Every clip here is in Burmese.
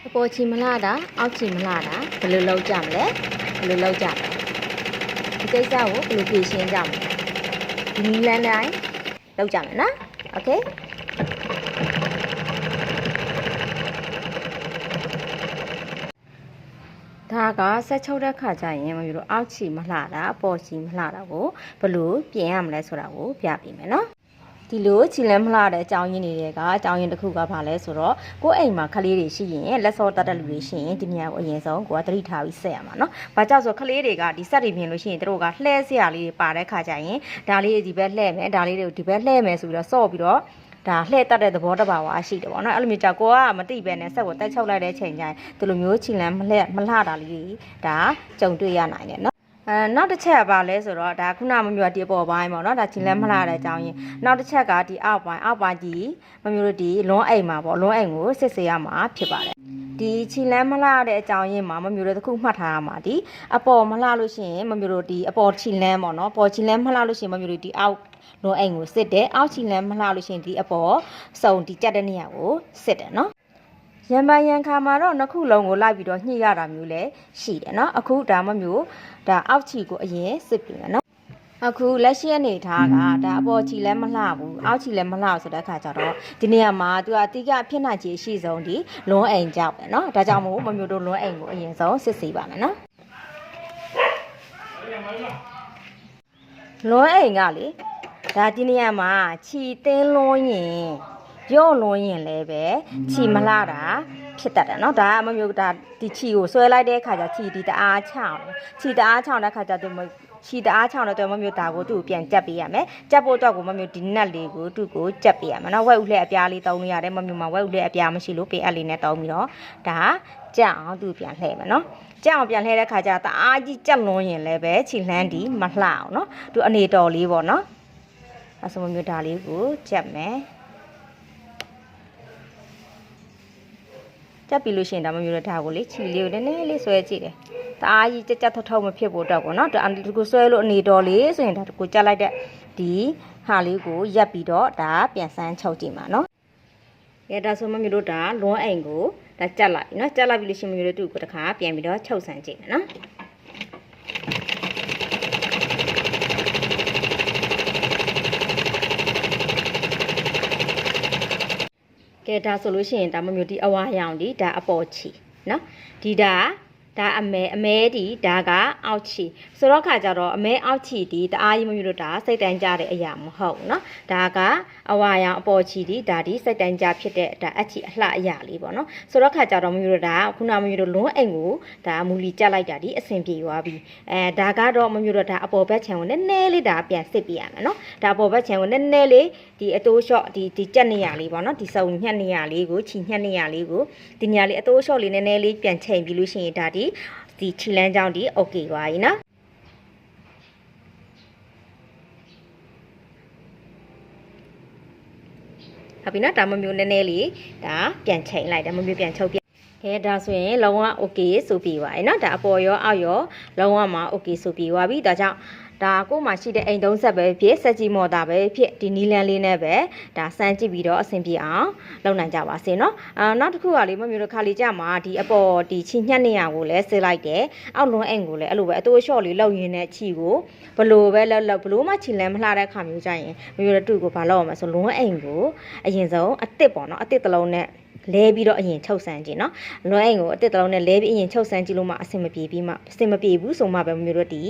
အပေါ်ချီမလာတာအောက်ချီမလာတာဘယ်လိုလုပ်ကြမလဲဘယ်လိုလုပ်ကြမလဲဒီကိစ္စကိုဘယ်လိုဖြေရှင်းကြမလဲဒီနည်းလမ်းတိုင်းလုပ်ကြမယ်နော်โอเคဒါကဆက်ချုပ်တဲ့ခါကျရင်မမျိုးတို့အောက်ချီမလှတာအပေါ်ချီမလှတာကိုဘယ်လိုပြင်ရမလဲဆိုတာကိုပြပေးမယ်နော်ဒီလိုချီလန်းမလှတဲ့အကြောင်းရင်းတွေကအကြောင်းရင်းတစ်ခုကဘာလဲဆိုတော့ကိုယ့်အိမ်မှာခလေးတွေရှိရင်လက်စောတတ်တဲ့လူတွေရှိရင်ဒီနေရာကိုအရင်ဆုံးကိုကသတိထားပြီးဆက်ရမှာနော်။ဘာကြောင့်ဆိုခလေးတွေကဒီဆက်တွေပြင်လို့ရှိရင်တို့ကလှဲစရာလေးတွေပါတဲ့ခါကျရင်ဒါလေးတွေဒီဘက်လှဲမယ်ဒါလေးတွေကိုဒီဘက်လှဲမယ်ဆိုပြီးတော့စော့ပြီးတော့ဒါလှဲ့တတ်တဲ့သဘောတဘာဝရှိတယ်ပေါ့နော်အဲ့လိုမျိုးကြောက်ကိုကမသိပဲနဲ့ဆက်ကိုတက်ချုပ်လိုက်တဲ့ချိန်ကျရင်ဒီလိုမျိုးချီလန်းမလှတာလေးဒါကြုံတွေ့ရနိုင်တယ်နော်နောက်တစ်ချက်ကဘာလဲဆိုတော့ဒါခုနမမျိုးဒီအပေါ်ပိုင်းပေါ့နော်ဒါချီလန်းမလှတဲ့အကြောင်းရင်းနောက်တစ်ချက်ကဒီအောက်ပိုင်းကြီးမမျိုးတို့ဒီလွန်းအိမ်မှာပေါ့လွန်းအိမ်ကိုစစ်ဆေးရမှာဖြစ်ပါတယ်ဒီချီလန်းမလှတဲ့အကြောင်းရင်းမှာမမျိုးတို့တစ်ခုမှတ်ထားရမှာဒီအပေါ်မလှလို့ရှိရင်မမျိုးတို့ဒီအပေါ်ချီလန်းပေါ့နော်ပေါ်ချီလန်းမလှလို့ရှိရင်မမျိုးတို့ဒီအောက်လွန်အိမ်ကိုစစ်တယ်အောက်ချီလန်းမလှလို့ရှိရင်ဒီအပေါ်စုံဒီကြက်တဲ့နေရာကိုစစ်တယ်နော်ရံပန်ရံခါမှာတော့နှစ်ခုလုံးကိုလိုက်ပြီးတော့ညှိရတာမျိုးလည်းရှိတယ်နော်အခုဒါမှမျိုးဒါအောက်ချီကိုအရင်စစ်ပြီမယ်နော်အခုလက်ရှိအနေထားကဒါအပေါ်ချီလည်းမလှဘူးအောက်ချီလည်းမလှဆိုတဲ့အခါကျတော့ဒီနေရာမှာသူကအတိကအဖြစ်နိုင်ခြေရှိဆုံးဒီလွန်အိမ်ကြောက်ပဲနော်ဒါကြောင့်မို့မမျိုးတို့လွန်အိမ်ကိုအရင်ဆုံးစစ်ဆေးပါမယ်နော်လွန်အိမ်ကလေဒါဒီနေရာမှာခြီတင်းလွန်းရင်ရော့လွန်းရင်လည်းပဲခြီမလှတာဖြစ်တတ်တယ်เนาะဒါမမျိုးဒါဒီခြီကိုဆွဲလိုက်တဲ့အခါကျခြီဒီတအားချောင်းခြီတအားချောင်းတဲ့အခါကျသူခြီတအားချောင်းတဲ့မမျိုးဒါကိုသူ့ကိုပြန်ကြက်ပေးရမယ်ကြက်ဖို့တော့ကိုမမျိုးဒီနက်လေးကိုသူ့ကိုကြက်ပေးရမယ်เนาะဝက်ဥလှဲ့အပြားလေးတောင်းလို့ရတယ်မမျိုးမှာဝက်ဥလှဲ့အပြားမရှိလို့ပေးအပ်လေးနဲ့တောင်းပြီးတော့ဒါကြက်အောင်သူ့ပြန်လှည့်မယ်เนาะကြောင်ပြန်လှည့်တဲ့ခါကျတအားကြီးကြက်လွန်းရင်လည်းပဲခြီလှမ်းဒီမလှအောင်เนาะသူအနေတော်လေးပေါ့เนาะအစမမျိုးဒါလေးကိုကြက်မယ်ကြက်ပြီးလို့ရှိရင်ဒါမမျိုးတော့ဒါကိုလေခြီလေးကိုနည်းနည်းလေးဆွဲကြည့်တယ်တအားကြီးကြက်ထောက်မဖြစ်ဖို့တော့ပေါ့နော်ဒီကိုဆွဲလို့အနေတော်လေးဆိုရင်ဒါကိုကြက်လိုက်တဲ့ဒီဟာလေးကိုရက်ပြီးတော့ဒါပြန်ဆန်းချုပ်ကြည့်မှာနော်ကဲဒါဆိုမမျိုးတို့ဒါလွန်းအိမ်ကိုဒါကြက်လိုက်နော်ကြက်လိုက်ပြီးလို့ရှိရင်မမျိုးတို့သူ့ကိုတစ်ခါပြန်ပြီးတော့ချုပ်ဆန်းကြည့်မယ်နော်ကဲဒါဆိုလို့ရှိရင်ဒါမမျိုးဒီအဝါရောင်ဒီဒါအပေါ်ချီနော်ဒီဒါအမဲဒီဒါကအောက်ချီဆိုတော့ခါကြတော့အမဲအောက်ချီဒီတအားကြီးမမျိုးတို့ဒါစိတ်တန်းကြတဲ့အရာမဟုတ်เนาะဒါကအဝါရောင်အပေါ်ချီဒီဒါဒီစိတ်တန်းကြဖြစ်တဲ့ဒါအချီအလှအရာလေးပေါ့เนาะဆိုတော့ခါကြတော့မမျိုးတို့ဒါခုနမမျိုးတို့လွန်းအိမ်ကိုဒါမူလီကြက်လိုက်တာဒီအဆင်ပြေသွားပြီဒါကတော့မမျိုးတို့ဒါအပေါ်ဘက်ခြံကိုနည်းနည်းလေးဒါပြန်စစ်ပြရမယ်เนาะဒါအပေါ်ဘက်ခြံကိုနည်းနည်းလေးဒီအတိုးလျှော့ဒီကြက်နေရလေးပေါ့เนาะဒီစုံညှက်နေရလေးကိုချီညှက်နေရလေးကိုဒီနေရာလေးအတိုးလျှော့လေးနည်းနည်းလေးပြန်ချိန်ပြီးလို့ရှိရင်ဒါဒီခြီလန်းကြောင်းဒီโอเคပါပြီနော်ဟုတ်ပြီနော်ဒါမမျိုးနည်းနည်းလေးဒါပြန်ချိန်လိုက်တယ်မမျိုးပြန်ချုပ်ပြခဲဒါဆိုရင်လုံးဝโอเคဆိုပြီးပါပြီနော်ဒါအပေါ်ရောအောက်ရောလုံးဝမှာโอเคဆိုပြီးပါပြီဒါကြောင့်ဒါကိုမှရှိတဲ့အိမ်သုံးဆက်ပဲဖြစ်စက်ကြီးမော်တာပဲဖြစ်ဒီနီလန်လေးနဲ့ပဲဒါစမ်းကြည့်ပြီးတော့အဆင်ပြေအောင်လုပ်နိုင်ကြပါစေเนาะနောက်တစ်ခုကလေမမျိုးတို့ခါလေးကြမှာဒီအပေါ်ဒီချီညှက်နေရကိုလည်းစစ်လိုက်တယ်အောက်လွန်အိမ်ကိုလည်းအဲ့လိုပဲအတိုးလျှော့လေးလောက်ရင်းနဲ့ချီကိုဘလို့ပဲလောက်ဘလို့မှချီလန်းမလှတဲ့ခါမျိုးကြရင်မမျိုးတို့တူကိုဘာလုပ်ရမလဲဆိုလွန်အိမ်ကိုအရင်ဆုံးအတစ်ပေါ့เนาะအတစ်တစ်လုံးနဲ့လဲပြီးတော့အရင်ချုပ်ဆန်းကြည့်เนาะလွန်အိမ်ကိုအတစ်တလုံးနဲ့လဲပြီးအရင်ချုပ်ဆန်းကြည့်လို့မှအဆင်မပြေပြီးမှအဆင်မပြေဘူးဆိုမှပဲမမျိုးတို့ဒီ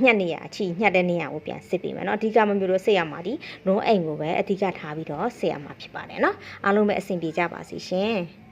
ညှက်နေရအချီညှက်တဲ့နေရာကိုပြန်စစ်ပြီးမယ်เนาะအဓိကမမျိုးတို့စစ်ရမှာဒီလွန်အိမ်ကိုပဲအဓိကထားပြီးတော့စစ်ရမှာဖြစ်ပါတယ်เนาะအားလုံးပဲအဆင်ပြေကြပါစေရှင်